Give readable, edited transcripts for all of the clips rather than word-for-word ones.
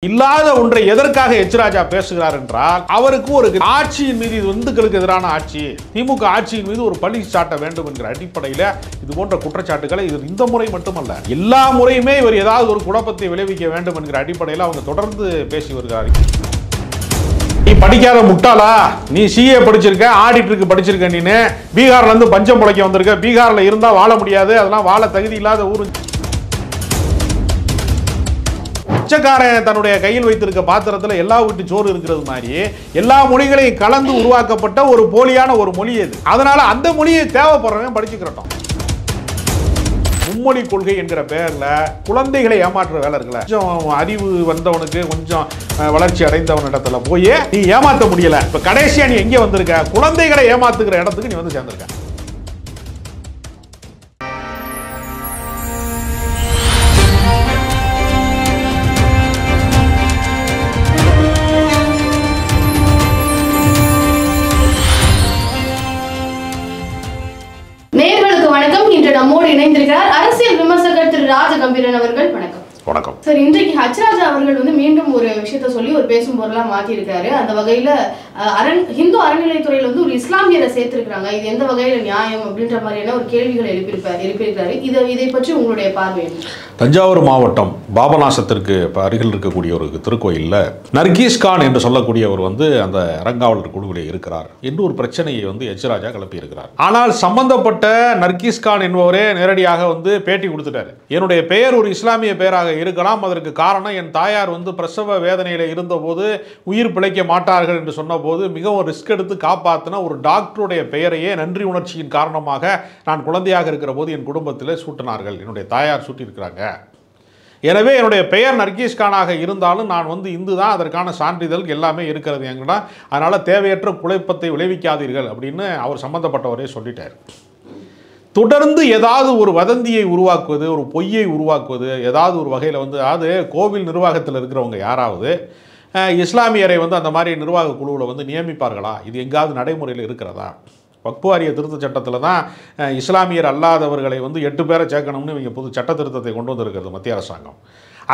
இல்லாத ஒன்றை எதற்காக எச் ராஜா பேசுகிறார் என்றால், அவருக்கு ஒரு ஆட்சியின் மீது இந்துக்களுக்கு எதிரான ஆட்சி, திமுக ஆட்சியின் மீது ஒரு பழி சாட்ட வேண்டும் என்கிற அடிப்படையில் இது போன்ற குற்றச்சாட்டுகளை இது இந்த முறை மட்டுமல்ல, எல்லா முறையுமே இவர் ஏதாவது ஒரு குழப்பத்தை விளைவிக்க வேண்டும் என்கிற அடிப்படையில் அவங்க தொடர்ந்து பேசி வருகிறார்கள். நீ படிக்காத முட்டாளா, நீ சிஏ படிச்சிருக்க, ஆடிட்டருக்கு படிச்சிருக்க, நீ பீகார்ல இருந்து பஞ்சம் பிழைக்க வந்திருக்க, பீகார்ல இருந்தா வாழ முடியாது, அதெல்லாம் வாழ தகுதி இல்லாத ஊரு. பிச்சைக்காரன் தன்னுடைய கையில் வைத்திருக்க பாத்திரத்தில் எல்லா வீட்டு சோறு இருக்கிறது மாதிரி எல்லா மொழிகளையும் கலந்து உருவாக்கப்பட்ட ஒரு போலியான ஒரு மொழி அது. அதனால அந்த மொழியை தேவைப்படுறவன் படிச்சுக்கிறோம். மும்மொழி கொள்கை என்கிற பெயர்ல குழந்தைகளை ஏமாற்ற வேலை இருக்குல்ல, கொஞ்சம் அறிவு வந்தவனுக்கு, கொஞ்சம் வளர்ச்சி அடைந்தவனிடத்துல போய் நீ ஏமாற்ற முடியல. இப்ப கடைசியா நீ எங்க வந்திருக்க? குழந்தைகளை ஏமாத்துகிற இடத்துக்கு நீ வந்து சேர்ந்திருக்க. நம்மோடு இணைந்திருக்கிறார் அரசியல் விமர்சகர் திரு ராஜகம்பீரன் அவர்கள். வணக்கம். வணக்கம் சார். இன்றைக்கு ஹெச் ராஜா அவர்கள் வந்து மீண்டும் ஒரு விஷயத்த சொல்லி ஒரு பேசும் பொருளாக மாற்றியிருக்காரு. அந்த வகையில ஹிந்து அறநிலையத்துறையில வந்து ஒரு இஸ்லாமியரை சேர்த்திருக்கிறாங்க, இது எந்த வகையில நியாயம் அப்படின்ற மாதிரியான ஒரு கேள்விகள் எழுப்பியிருக்காரு. இதை பற்றி உங்களுடைய பார்வை? தஞ்சாவூர் மாவட்டம் பாபநாசத்திற்கு அருகில் இருக்கக்கூடிய ஒரு திருக்கோயிலில் நர்கீஸ் கான் என்று சொல்லக்கூடியவர் வந்து அந்த அறங்காவலர் குழுவிலே இருக்கிறார் என்று ஒரு பிரச்சனையை வந்து எச் ராஜா கிளப்பி இருக்கிறார். ஆனால் சம்பந்தப்பட்ட நர்கீஸ் கான் என்பவரே நேரடியாக வந்து பேட்டி கொடுத்துட்டார். என்னுடைய பெயர் ஒரு இஸ்லாமிய பெயராக இருக்கலாம், அதற்கு காரணம் என் தாயார் வந்து பிரசவ வேதனையில் இருந்தபோது உயிர் பிழைக்க மாட்டார்கள் என்று சொன்னபோது மிகவும் ரிஸ்க் எடுத்து காப்பாற்றின ஒரு டாக்டருடைய பெயரையே நன்றி உணர்ச்சியின் காரணமாக நான் குழந்தையாக இருக்கிற போது என் குடும்பத்தில் சூட்டினார்கள், என்னுடைய தாயார் சூட்டியிருக்கிறாங்க. எனவே என்னுடைய பெயர் நர்கீஸ் கானாக இருந்தாலும் நான் வந்து இந்து தான், அதற்கான சான்றிதழ் எல்லாமே இருக்கிறது எங்கடா, அதனால் தேவையற்ற குழப்பத்தை விளைவிக்காதீர்கள் அப்படின்னு அவர் சம்பந்தப்பட்டவரே சொல்லிட்டார். தொடர்ந்து ஏதாவது ஒரு வதந்தியை உருவாக்குவது, ஒரு பொய்யை உருவாக்குவது, ஏதாவது ஒரு வகையில் வந்து, அதாவது கோவில் நிர்வாகத்தில் இருக்கிறவங்க யாராவது இஸ்லாமியரை வந்து அந்த மாதிரி நிர்வாக குழுவில் வந்து நியமிப்பார்களா? இது எங்காவது நடைமுறையில் இருக்கிறதா? வக்ஃபு வாரிய திருத்த சட்டத்தில் தான் இஸ்லாமியர் அல்லாதவர்களை வந்து 8 பேரை சேர்க்கணும்னு இவங்க புது சட்ட திருத்தத்தை கொண்டு வந்திருக்கிறது மத்திய அரசாங்கம்.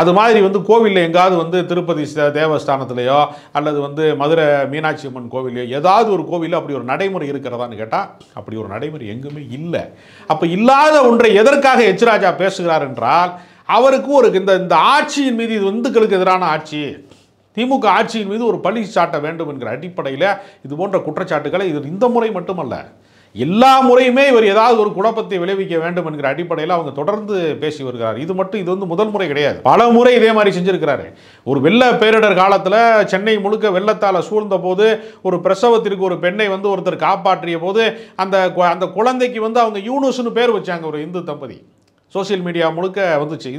அது மாதிரி வந்து கோவிலில் எங்காவது வந்து திருப்பதி தேவஸ்தானத்திலேயோ அல்லது வந்து மதுரை மீனாட்சி அம்மன் கோவிலையோ ஏதாவது ஒரு கோவிலில் அப்படி ஒரு நடைமுறை இருக்கிறதான்னு கேட்டால் அப்படி ஒரு நடைமுறை எங்குமே இல்லை. அப்போ இல்லாத ஒன்றை எதற்காக எச் ராஜா பேசுகிறார் என்றால், அவருக்கு ஒரு இந்த ஆட்சியின் மீது இது இந்துக்களுக்கு எதிரான ஆட்சி, திமுக ஆட்சியின் மீது ஒரு பழி சாட்ட வேண்டும் என்கிற அடிப்படையில் இது போன்ற குற்றச்சாட்டுகளை இது இந்த முறை மட்டுமல்ல, எல்லா முறையுமே இவர் ஏதாவது ஒரு குழப்பத்தை விளைவிக்க வேண்டும் என்கிற அடிப்படையில் அவங்க தொடர்ந்து பேசி வருகிறார். இது வந்து முதல் முறை கிடையாது, பல முறை இதே மாதிரி செஞ்சிருக்கிறாரு. ஒரு வெள்ள பேரிடர் காலத்தில் சென்னை முழுக்க வெள்ளத்தால் சூழ்ந்த போது ஒரு பிரசவத்திற்கு ஒரு பெண்ணை வந்து ஒருத்தர் காப்பாற்றிய போது அந்த குழந்தைக்கு வந்து அவங்க யூனுஸ்னு பேர் வச்சாங்க, ஒரு இந்து தம்பதி. சோசியல் மீடியா முழுக்க வந்துச்சு.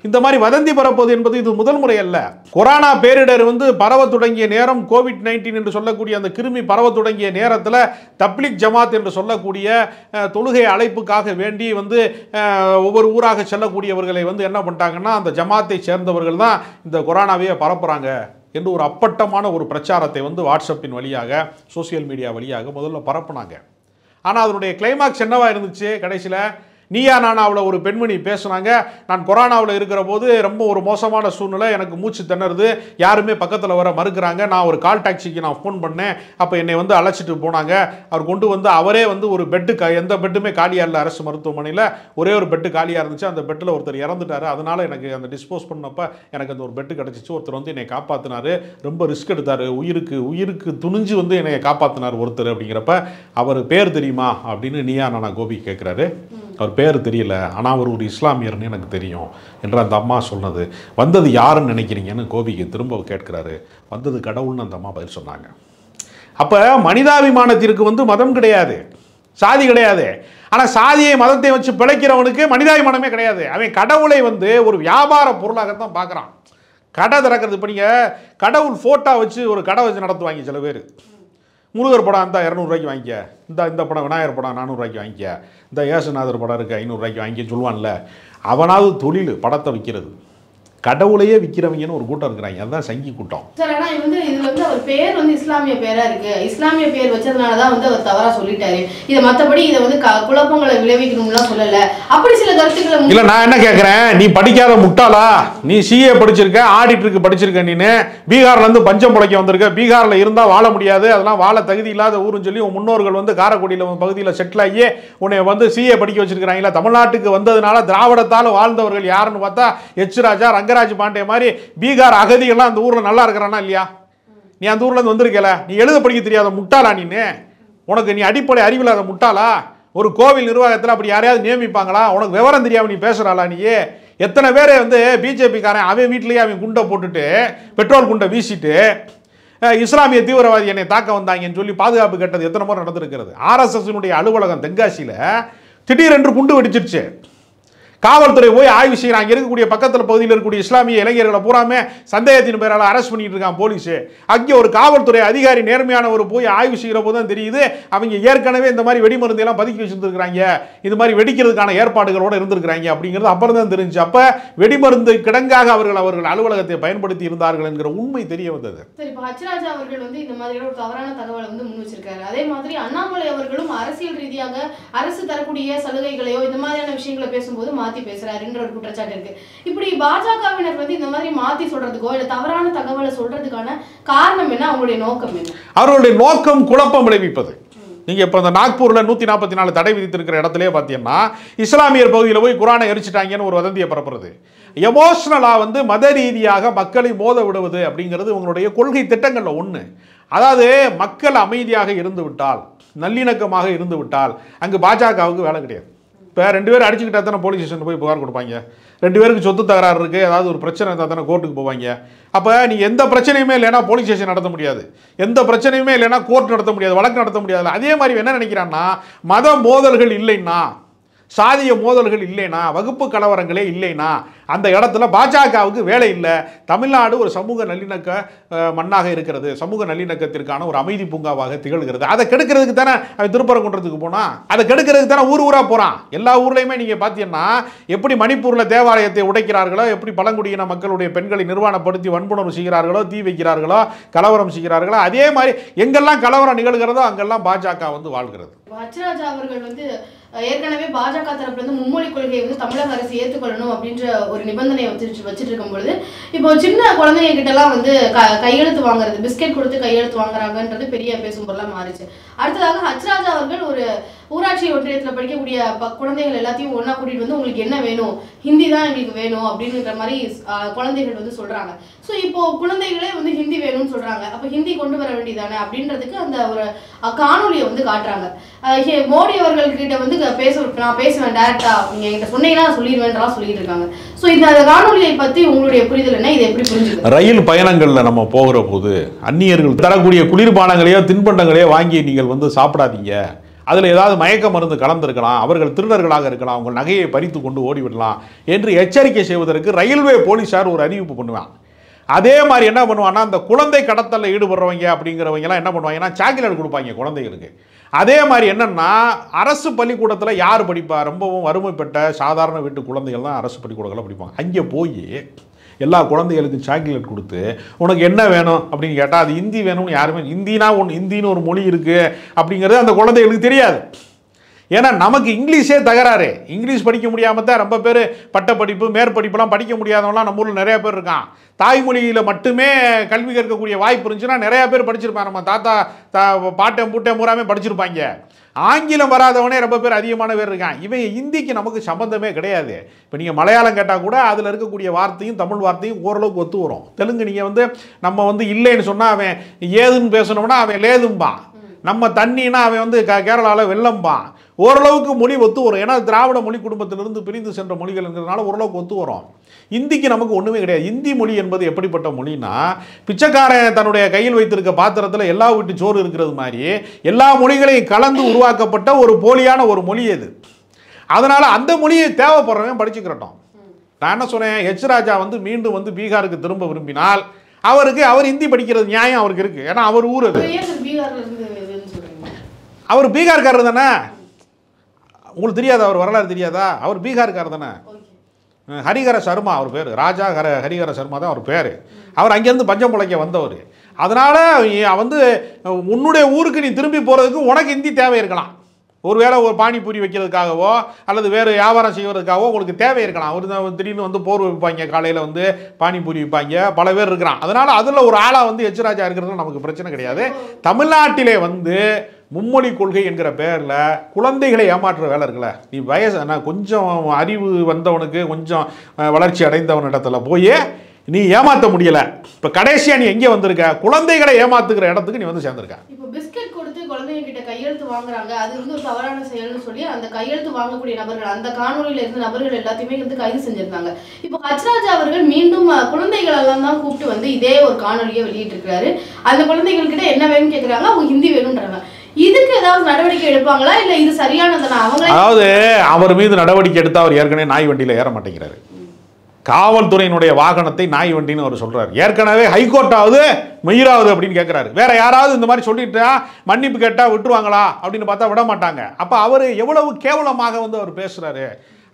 இந்த மாதிரி வதந்தி பரப்பது என்பது இது முதல் முறை அல்ல. கொரோனா பேரிடர் வந்து பரவ தொடங்கிய நேரம், COVID-19 என்று சொல்லக்கூடிய அந்த கிருமி பரவ தொடங்கிய நேரத்தில் தப்லீக் ஜமாத் என்று சொல்லக்கூடிய தொழுகை அழைப்புக்காக வேண்டி வந்து ஒவ்வொரு ஊராக செல்லக்கூடியவர்களை வந்து என்ன பண்ணிட்டாங்கன்னா, அந்த ஜமாத்தை சேர்ந்தவர்கள் தான் இந்த கொரோனாவையே பரப்புகிறாங்க என்று ஒரு அப்பட்டமான ஒரு பிரச்சாரத்தை வந்து வாட்ஸ்அப்பின் வழியாக, சோசியல் மீடியா வழியாக முதல்ல பரப்புனாங்க. ஆனால் அதனுடைய கிளைமாக்ஸ் என்னவா இருந்துச்சு? கடைசியில் நீயா நானாவில் ஒரு பெண்மணி பேசுனாங்க, நான் கொரோனாவில் இருக்கிற போது ரொம்ப ஒரு மோசமான சூழ்நிலை, எனக்கு மூச்சு திணறுது, யாருமே பக்கத்தில் வர மறுக்கிறாங்க, நான் ஒரு கால் டாக்ஸிக்கு நான் ஃபோன் பண்ணேன், அப்போ என்னை வந்து அழைச்சிட்டு போனாங்க, அவர் கொண்டு வந்து அவரே வந்து ஒரு பெட்டு எந்த பெட்டுமே காலியாக இல்லை, அரசு மருத்துவமனையில் ஒரே ஒரு பெட்டு காலியாக இருந்துச்சு, அந்த பெட்டில் ஒருத்தர் இறந்துட்டார், அதனால் எனக்கு அந்த டிஸ்போஸ் பண்ணப்போ எனக்கு அந்த ஒரு பெட்டு கிடச்சிச்சு, ஒருத்தர் வந்து என்னை காப்பாற்றினார், ரொம்ப ரிஸ்க் எடுத்தார், உயிருக்கு துணிஞ்சு வந்து என்னை காப்பாற்றினார் ஒருத்தர் அப்படிங்கிறப்ப அவர் பேர் தெரியுமா அப்படின்னு நீயா நானா கோபி கேட்குறாரு. அவர் பேர் தெரியல, ஆனால் அவர் ஒரு இஸ்லாமியர்னு எனக்கு தெரியும் என்று அந்த அம்மா சொன்னது. வந்தது யாருன்னு நினைக்கிறீங்கன்னு கோபிக்கு திரும்ப கேட்கிறாரு. வந்தது கடவுள்னு அந்த அம்மா பதில் சொன்னாங்க. அப்போ மனிதாபிமானத்திற்கு வந்து மதம் கிடையாது, சாதி கிடையாது. ஆனால் சாதியை மதத்தை வச்சு பிழைக்கிறவனுக்கு மனிதாபிமானமே கிடையாது. அவன் கடவுளை வந்து ஒரு வியாபார பொருளாகத்தான் பார்க்குறான். கடை திறக்கிறது, இப்போ நீங்கள் கடவுள் ஃபோட்டோ வச்சு ஒரு கடை வச்சு நடத்துவாங்க சில பேர். முருகர் படம் இருந்தால் 200 ரூபாய்க்கு வாங்கிக்க, இந்த படம் விநாயகர் படம் 400 ரூபாய்க்கு வாங்கிக்க, இந்த ஏசுநாதர் படம் இருக்குது 500 ரூபாய்க்கு வாங்கிக்க சொல்லுவான்ல. அவனாவது தொழில் படத்தை விற்கிறது. கடவுளையே விற்கிறவங்கன்னு ஒரு கூட்டம் இருக்கிறாங்க. அதுதான் சங்கி கூட்டம். சார் ஆனா இதுல அவர் பேர் இஸ்லாமிய பேரா இருக்கு. இஸ்லாமிய பேர் வச்சதுனாலதான் அவர் தவறா சொல்லிட்டாரு. இதை மத்தபடி இதை குழப்பங்களை விளைவிக்கணும்லாம் சொல்லல. அப்படி சில கருத்துக்களை இல்ல. நான் என்ன கேட்கிறேன், நீ படிக்காத முட்டாளா? நீ சிஏ படிச்சிருக்க, ஆடிட்டருக்கு படிச்சிருக்க, நீனு பீகார்ல இருந்து பஞ்சம் புழைக்க வந்திருக்க. பீகார்ல இருந்தா வாழ முடியாது, அதெல்லாம் வாழ தகுதி இல்லாத ஊருன்னு சொல்லி உன் முன்னோர்கள் காரைக்குடியில பகுதியில் செட்டில் ஆகி உன்னை சிஏ படிக்க வச்சிருக்கிறாங்களா? தமிழ்நாட்டுக்கு வந்ததுனால திராவிடத்தால் வாழ்ந்தவர்கள் யாருன்னு பார்த்தா எச் ராஜா, ரங்கராஜ் பாண்டே மாதிரி பீகார் அகதிகள்லாம் அந்த ஊர்ல நல்லா இருக்கிறானா இல்லையா? நீ அந்த ஊர்ல இருந்து வந்திருக்கல, நீ எழுத படிக்க தெரியாத முட்டாளா? நீ அடிப்படை அறிவில்லாத முட்டாளா? ஒரு கோவில் நிர்வாகத்தில் அப்படி யாரையாவது நியமிப்பாங்களா? உனக்கு விவரம் தெரியாம நீ பேசுறாளா? நீ எத்தனை பேர் பிஜேபி காரன் அவன் வீட்லயே அவன் குண்டை போட்டுட்டு பெட்ரோல் குண்டை வீசிட்டு இஸ்லாமிய தீவிரவாதி என்னை தாக்க வந்தாங்கன்னு சொல்லி பாதுகாப்பு கேட்டது எத்தனை முறை நடந்திருக்கிறது? RSS அலுவலகம் தென்காசியில் திடீரென்று குண்டு வெடிச்சிருச்சு. காவல்துறை போய் ஆய்வு செய்யறாங்க. இருக்கக்கூடிய பக்கத்தில் பகுதியில் இருக்கக்கூடிய இஸ்லாமிய இளைஞர்களை பூராமே சந்தேகத்தின் பேரால் அரெஸ்ட் பண்ணிட்டு இருக்கான் போலீஸ். அங்கே ஒரு காவல்துறை அதிகாரி நேர்மையானவர் போய் ஆய்வு செய்கிற போது தான் தெரியுது அவங்க ஏற்கனவே இந்த மாதிரி வெடிமருந்து எல்லாம் பதுக்கி வச்சிருந்துருக்காங்க, இது மாதிரி வெடிக்கிறதுக்கான ஏற்பாடுகளோடு இருந்திருக்கிறாங்க அப்படிங்கிறது அப்புறம் தான் தெரிஞ்சு. அப்ப வெடிமருந்து கிடங்காக அவர்கள் அலுவலகத்தை பயன்படுத்தி இருந்தார்கள் என்கிற உண்மை தெரிய வந்தது. சரி, இப்போ ஹச்ராஜா அவர்கள் இந்த மாதிரியான ஒரு தவறான தகவலை முன் வச்சிருக்காரு. அதே மாதிரி அண்ணாமலை அவர்களும் அரசியல் ரீதியாக அரசு தரக்கூடிய சலுகைகளையோ இந்த மாதிரியான விஷயங்களை பேசும்போது பேசுறாருன்ற ஒரு குற்றச்சாட்டு இருக்கு. இப்படி பாஜகவினர் இந்த மாதிரி மாத்தி சொல்றதுக்கோ இல்ல தவறான தகவலை சொல்றதுக்கான காரணம் என்ன? அவங்களுடைய நோக்கம் என்ன? அவர்களுடைய நோக்கம் குழப்பம் விளைவிப்பது. நீங்க இப்ப இந்த நாக்பூர்ல 144 தடை விதித்திருக்கிற இடத்திலே பாத்தீங்கன்னா இஸ்லாமியர் பகுதியில் போய் குரானை எரிச்சிட்டாங்கன்னு ஒரு வதந்தியை பரப்புறது, எமோஷனலா மத ரீதியாக மக்களை மோத விடுவது அப்படிங்கிறது உங்களுடைய கொள்கை திட்டங்கள்ல ஒண்ணு. அதாவது மக்கள் அமைதியாக இருந்து விட்டால், நல்லிணக்கமாக இருந்து விட்டால் அங்கு பாஜகவுக்கு வேலை கிடையாது. இப்போ 2 பேர் அடிச்சுக்கிட்டா தானே போலீஸ் ஸ்டேஷன் போய் புகார் கொடுப்பாங்க. 2 பேருக்கு சொத்து தகராறு இருக்குது, ஏதாவது ஒரு பிரச்சனை இருந்தால் தானே கோர்ட்டுக்கு போவாங்க. அப்போ நீ எந்த பிரச்சனையுமே இல்லைன்னா போலீஸ் ஸ்டேஷன் நடத்த முடியாது, எந்த பிரச்சனையுமே இல்லைன்னா கோர்ட் நடத்த முடியாது, வழக்கு நடத்த முடியாது. அதே மாதிரி என்ன நினைக்கிறான்னா, மத மோதல்கள் இல்லைன்னா, சாதிய மோதல்கள் இல்லைனா, வகுப்பு கலவரங்களே இல்லைனா அந்த இடத்துல பாஜகவுக்கு வேலை இல்லை. தமிழ்நாடு ஒரு சமூக நல்லிணக்க மண்ணாக இருக்கிறது, சமூக நல்லிணக்கத்திற்கான ஒரு அமைதி பூங்காவாக திகழ்கிறது. அதை கெடுக்கிறதுக்கு தானே அவன் திருப்பரங்குன்றத்துக்கு போனா, அதை கெடுக்கிறதுக்கு தானே ஊர் ஊரா போறான். எல்லா ஊர்லயுமே நீங்க பாத்தீங்கன்னா எப்படி மணிப்பூர்ல தேவாலயத்தை உடைக்கிறார்களோ, எப்படி பழங்குடியின மக்களுடைய பெண்களை நிர்வாணப்படுத்தி வன்புணர்வு செய்கிறார்களோ, தீ வைக்கிறார்களோ, கலவரம் செய்கிறார்களோ, அதே மாதிரி எங்கெல்லாம் கலவரம் நிகழ்கிறதோ அங்கெல்லாம் பாஜக வாழ்கிறது. ஹச்ராஜா அவர்கள் ஏற்கனவே பாஜக தரப்புல மும்மொழி கொள்கையை தமிழக அரசு ஏற்றுக்கொள்ளணும் அப்படின்ற ஒரு நிபந்தனையை வச்சுட்டு இருக்கும் பொழுது இப்போ சின்ன குழந்தைங்க கிட்ட எல்லாம் கையெழுத்து வாங்குறது, பிஸ்கெட் கொடுத்து கையெழுத்து வாங்குறாங்கன்றது பெரிய பேசும் பொருளா மாறிச்சு. அடுத்ததாக ஹச்ராஜா அவர்கள் ஒரு ஊராட்சி ஒன்றியத்தில் படிக்கக்கூடிய குழந்தைகள் எல்லாத்தையும் ஒன்னா கூட்டிட்டு உங்களுக்கு என்ன வேணும், ஹிந்தி தான் எங்களுக்கு வேணும் அப்படின்ற மாதிரி குழந்தைகள் சொல்றாங்க. ஸோ இப்போ குழந்தைகளே ஹிந்தி வேணும்னு சொல்றாங்க, அப்போ ஹிந்தி கொண்டு வர வேண்டியதானே அப்படின்றதுக்கு அந்த ஒரு காணொலியை காட்டுறாங்க. மோடி அவர்கள் கிட்ட நான் பேசுவேன் டைரக்டா, நீங்க என்கிட்ட சொன்னீங்கன்னா சொல்லிடுவேன்றா சொல்லிட்டு இருக்காங்க. ஸோ இந்த காணொலியை பத்தி உங்களுடைய புரிதல் என்ன? இதை எப்படி புரிஞ்சுக்க? ரயில் பயணங்கள்ல நம்ம போகிற போது அந்நியர்கள் தரக்கூடிய குளிர்பானங்களையோ தின்பண்டங்களையோ வாங்கி நீங்கள் சாப்பிடாதீங்க, அதில் ஏதாவது மயக்க மருந்து கலந்திருக்கலாம், அவர்கள் திருடர்களாக இருக்கலாம், உங்கள் நகையை பறித்து கொண்டு ஓடிவிடலாம் என்று எச்சரிக்கை செய்வதற்கு ரயில்வே போலீஸார் ஒரு அறிவிப்பு பண்ணுவாங்க. அதே மாதிரி என்ன பண்ணுவாங்கன்னா, அந்த குழந்தை கடத்தலில் ஈடுபடுறவங்க அப்படிங்கிறவங்கலாம் என்ன பண்ணுவாங்கன்னா சாக்லேட் கொடுப்பாங்க குழந்தைகளுக்கு. அதே மாதிரி என்னன்னா, அரசு பள்ளிக்கூடத்தில் யார் படிப்பா? ரொம்பவும் வறுமைப்பட்ட சாதாரண வீட்டு குழந்தைகள் தான் அரசு பள்ளிக்கூடங்களில் படிப்பாங்க. அங்கே போய் எல்லா குழந்தைகளுக்கும் சாக்லேட் கொடுத்து உனக்கு என்ன வேணும் அப்படின்னு கேட்டால் அது ஹிந்தி வேணும்னு யாருமே, ஹிந்தின்னு ஒரு மொழி இருக்குது அப்படிங்கிறது அந்த குழந்தைகளுக்கு தெரியாது. ஏன்னா நமக்கு இங்கிலீஷே தகராறு, இங்கிலீஷ் படிக்க முடியாமல் தான் ரொம்ப பேர் பட்டப்படிப்பு மேற்படிப்புலாம் படிக்க முடியாதவங்களாம் நம்ம ஊரில் நிறைய பேர் இருக்கான். தாய்மொழியில் மட்டுமே கல்வி கற்கக்கூடிய வாய்ப்பு இருந்துச்சுன்னா நிறையா பேர் படிச்சிருப்பாங்க. நம்ம தாத்தா பாட்டம் பூட்டம் பூராமே படிச்சிருப்பாங்க. ஆங்கிலம் வராதவனே ரொம்ப பேர் அதிகமான பேர் இருக்கான். இவன் ஹிந்திக்கு நமக்கு சம்பந்தமே கிடையாது. இப்போ நீங்கள் மலையாளம் கேட்டால் கூட அதில் இருக்கக்கூடிய வார்த்தையும் தமிழ் வார்த்தையும் ஓரளவுக்கு ஒத்து வரும். தெலுங்கு நீங்கள் நம்ம இல்லைன்னு சொன்னால் அவன் ஏதுன்னு பேசணும்னா அவன் லேதும்பான். நம்ம தண்ணினா அவன் கேரளாவில் வெள்ளம்பான். ஓரளவுக்கு மொழி ஒத்து வரும். ஏன்னா திராவிட மொழி குடும்பத்திலிருந்து பிரிந்து சென்ற மொழிகள்ங்கிறதுனால ஓரளவுக்கு ஒத்து வரும். இந்திக்கு நமக்கு ஒன்றுமே கிடையாது. இந்தி மொழி என்பது எப்படிப்பட்ட மொழினா, பிச்சைக்காரன் தன்னுடைய கையில் வைத்திருக்க பாத்திரத்தில் எல்லா வீட்டு சோறு இருக்கிறது மாதிரி எல்லா மொழிகளையும் கலந்து உருவாக்கப்பட்ட ஒரு போலியான ஒரு மொழி அது. அதனால் அந்த மொழியை தேவைப்படுறவன் படிச்சுக்கிறட்டும். நான் என்ன சொன்னேன், எச் ராஜா மீண்டும் பீகாருக்கு திரும்ப விரும்பினால் அவர் ஹிந்தி படிக்கிறது நியாயம் அவருக்கு இருக்கு. ஏன்னா அவர் ஊர் அது. அவர் பீகார்காரர் தானே, உங்களுக்கு தெரியாதா? அவர் வரலாறு தெரியாதா? அவர் பீகார்காரர் தானே. ஹரிஹர சர்மா அவர் பேர், ராஜா ஹரிஹர சர்மா தான் அவர் பேர். அவர் அங்கேருந்து பஞ்சம் பிழைக்க வந்தவர். அதனால் வந்து உன்னுடைய ஊருக்கு நீ திரும்பி போகிறதுக்கு உனக்கு ஹிந்தி தேவை இருக்கலாம். ஒருவேளை ஒரு பானிபூரி வைக்கிறதுக்காகவோ அல்லது வேறு வியாபாரம் செய்வதற்காகவோ உங்களுக்கு தேவை இருக்கலாம். ஒரு திடீர்னு வந்து போர் வைப்பாங்க, காலையில் வந்து பானிபூரி வைப்பாங்க, பல பேர் இருக்கிறான். அதனால் அதில் ஒரு ஆளாக வந்து எச் ராஜா இருக்கிறது நமக்கு பிரச்சனை கிடையாது. தமிழ்நாட்டிலே வந்து மும்மொழி கொள்கை என்கிற பேரில் குழந்தைகளை ஏமாற்றுற வேலை இருக்குல்ல, நீ நான் கொஞ்சம் அறிவு வந்தவனுக்கு கொஞ்சம் வளர்ச்சி அடைந்தவனிடத்துல போய் நீ ஏமாற்ற முடியலை. இப்போ கடைசியாக நீ எங்கே வந்திருக்க? குழந்தைகளை ஏமாத்துக்கிற இடத்துக்கு நீ வந்து சேர்ந்திருக்க. இப்போ பிஸ்கட் கொடுத்து குழந்தைங்க கிட்ட கையெழுத்து வாங்குறாங்க, அது வந்து ஒரு தவறான செயல்னு சொல்லி அந்த கையெழுத்து வாங்கக்கூடிய நபர்கள், அந்த காணொலியில் இருந்த நபர்கள் எல்லாத்தையுமே வந்து கைது செஞ்சிருந்தாங்க. இப்போ ஹச்ராஜா அவர்கள் மீண்டும் குழந்தைகள் எல்லாம் தான் கூப்பிட்டு வந்து இதே ஒரு காணொலியை வெளியிட்டு இருக்காரு. அந்த குழந்தைகள் கிட்ட என்ன வேணும்னு கேட்குறாங்க, அவங்க ஹிந்தி வேணும்ன்றாங்க. இதுக்கு ஏதாவது நடவடிக்கை எடுப்பாங்களா, இல்லை இது சரியானதுனா? அவங்க அதாவது அவர் மீது நடவடிக்கை எடுத்தால் அவர் ஏற்கனவே நாய் வண்டியில் ஏற மாட்டேங்கிறாரு. காவல்துறையினுடைய வாகனத்தை நாய் வண்டின்னு அவர் சொல்றாரு. ஏற்கனவே ஹைகோர்ட்டாவது மெய்யாவது அப்படின்னு கேட்கிறாரு. வேற யாராவது இந்த மாதிரி சொல்லிட்டா மன்னிப்பு கேட்டா விட்டுருவாங்களா அப்படின்னு பார்த்தா விட மாட்டாங்க. அப்போ அவர் எவ்வளவு கேவலமாக வந்து அவர் பேசுறாரு.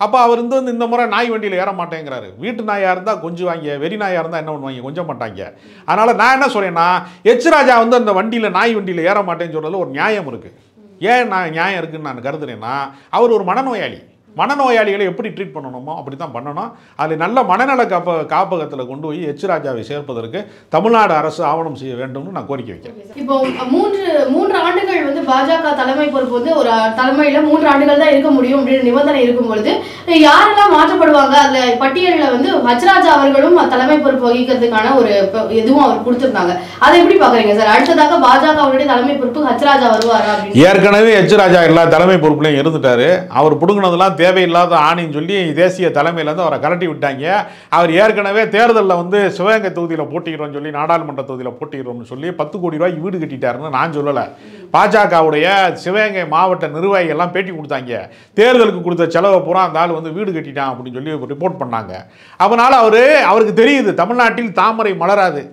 அப்போ அவர் வந்து இந்த முறை நாய் வண்டியில் ஏற மாட்டேங்கிறாரு. வீட்டு நாயாக இருந்தால் கொஞ்சம் வாங்க, வெறி நாயாக இருந்தால் என்ன பண்ணுவாங்க, கொஞ்சம் மாட்டாங்க. அதனால் நான் என்ன சொல்றேன்னா, எச் ராஜா வந்து அந்த வண்டியில் நாய் வண்டியில் ஏற மாட்டேன்னு சொல்றதுல ஒரு நியாயம் இருக்குது. ஏன் நான் நியாயம் இருக்குன்னு நான் கருதுறேன்னா, அவர் ஒரு மனநோயாளி. மனநோயாளிகளை எப்படி ட்ரீட் பண்ணணுமோ அப்படி தான் பண்ணணும். அதில் நல்ல மனநல காப்பகத்தில் கொண்டு போய் எச் ராஜாவை சேர்ப்பதற்கு தமிழ்நாடு அரசு ஆவணம் செய்ய வேண்டும்னு நான் கோரிக்கை வைக்கிறேன். இப்போ மூன்று ஆண்டுகள் வந்து பாஜக தலைமை பொறுப்பு வந்து ஒரு தலைமையில் 3 ஆண்டுகள் தான் இருக்க முடியும் அப்படின்னு நிபந்தனை இருக்கும் பொழுது யாரெல்லாம் மாற்றப்படுவாங்க? அதில் பட்டியலில் வந்து ஹச்ராஜா அவர்களும் தலைமை பொறுப்பு வகிக்கிறதுக்கான ஒரு எதுவும் அவர் கொடுத்துருந்தாங்க. அதை எப்படி பார்க்குறீங்க சார்? அடுத்ததாக பாஜகவுடைய தலைமை பொறுப்பு ஹச்ராஜா வருவாரா? ஏற்கனவே எச் ராஜா எல்லா தலைமை பொறுப்புலையும் இருந்துட்டாரு. அவர் பிடுங்கினதெல்லாம் தேவையில்லாத ஆணின்னு சொல்லி தேசிய தலைமையிலேருந்து அவரை கரட்டி விட்டாங்க. அவர் ஏற்கனவே தேர்தலில் வந்து சிவகங்கை தொகுதியில் போட்டிக்கிறோம்னு சொல்லி, நாடாளுமன்ற தொகுதியில் போட்டிக்கிறோம்னு சொல்லி 10 கோடி ரூபாய் வீடு கட்டிட்டாருன்னு நான் சொல்லலை. பாஜகவுடைய சிவகங்கை மாவட்ட நிர்வாகிகள் எல்லாம் பேட்டி கொடுத்தாங்க. தேர்தலுக்கு கொடுத்த செலவை பூரா அந்த ஆள் வந்து வீடு கட்டிட்டான் அப்படின்னு சொல்லி ரிப்போர்ட் பண்ணாங்க. அதனால் அவருக்கு தெரியுது தமிழ்நாட்டில் தாமரை மலராது,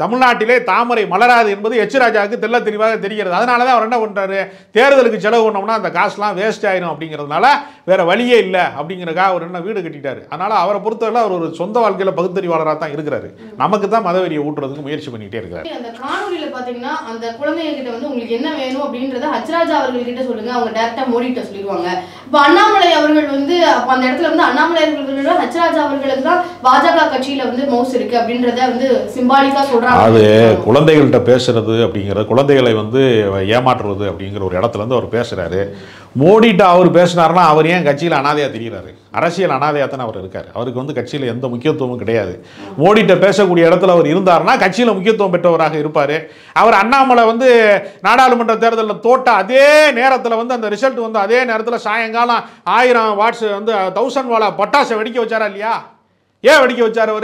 தமிழ்நாட்டிலே தாமரை மலராது என்பது எச் ராஜாவுக்கு தெல்ல தெளிவாக தெரிகிறது. அதனால தான் அவர் என்ன பண்ணுறாரு, தேர்தலுக்கு செலவு பண்ணோம்னா அந்த காசுலாம் வேஸ்ட் ஆயிடும் அப்படிங்கிறதுனால வேற வழியே இல்லை அப்படிங்கிறக்காக அவர் என்ன வீடு கட்டிட்டாரு. அதனால் அவரை பொறுத்தவரை அவர் ஒரு சொந்த வாழ்க்கையில் பகுத்தறிவாளராக தான் இருக்கிறாரு. நமக்கு தான் மதவெறியை ஊட்டுறதுக்கு முயற்சி பண்ணிகிட்டே இருக்கிறாரு. அந்த காணொலியில் பார்த்தீங்கன்னா அந்த குழந்தைகிட்ட வந்து உங்களுக்கு என்ன வேணும் அப்படின்றத ஹச்ராஜா அவர்கள்கிட்ட சொல்லுங்க, அவங்க டேரக்டாக மோடிட்ட சொல்லிடுவாங்க. இப்போ அண்ணாமலை அவர்கள் வந்து அப்போ அந்த இடத்துல வந்து அண்ணாமலை அவர்கள் ஹச்ராஜா அவர்களுக்கு தான் பாஜக கட்சியில் வந்து மவுஸ் இருக்கு அப்படின்றத வந்து சிம்பாலிக்கா சொல்றாங்க. அது குழந்தைகள்கிட்ட பேசுறது அப்படிங்கிற, குழந்தைகளை வந்து ஏமாற்றுவது அப்படிங்கிற ஒரு இடத்துல இருந்து அவர் பேசுறாரு. மோடிட்ட அவர் பேசினார்னா அவர் ஏன் கட்சியில் அனாதையாக தெரிகிறாரு? அரசியல் அனாதையாக தானே அவர் இருக்கார். அவருக்கு வந்து கட்சியில் எந்த முக்கியத்துவமும் கிடையாது. மோடிட்ட பேசக்கூடிய இடத்துல அவர் இருந்தார்னா கட்சியில் முக்கியத்துவம் பெற்றவராக இருப்பார். அவர் அண்ணாமலை வந்து நாடாளுமன்ற தேர்தலில் தோட்ட அதே நேரத்தில் வந்து அந்த ரிசல்ட் வந்து அதே நேரத்தில் சாயங்காலம் 1000 வாட்ஸ் வந்து 1000 வாலா பட்டாசை வெடிக்க வச்சாரா இல்லையா? ஏன் வெடிக்க வச்சார்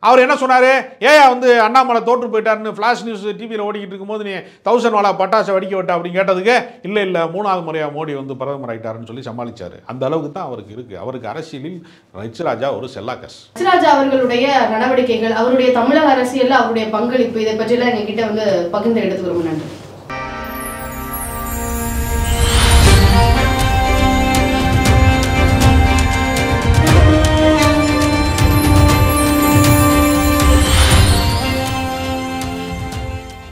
அவர் என்ன சொன்னார்? ஏன் வந்து அண்ணாமலை தோற்று போயிட்டாருன்னு ஃப்ளாஷ் நியூஸ் டிவியில் ஓடிக்கிட்டு இருக்கும்போது நீ 1000 வாலா பட்டாசை வெடிக்க விட்ட அப்படின்னு கேட்டதுக்கு இல்லை 3வது முறையாக மோடி வந்து பிரதமர் ஆகிட்டாருன்னு சொல்லி சமாளித்தார். அந்த அளவுக்கு தான் அவருக்கு இருக்குது. அவருக்கு அரசியலில் எச் ராஜா ஒரு செல்லாக்கஸ். எச் ராஜா அவர்களுடைய நடவடிக்கைகள், அவருடைய தமிழக அரசியலில் அவருடைய பங்களிப்பு, இதை பற்றியெல்லாம் எங்ககிட்ட வந்து பகிர்ந்து எடுத்துக்கிறோம். நன்றி.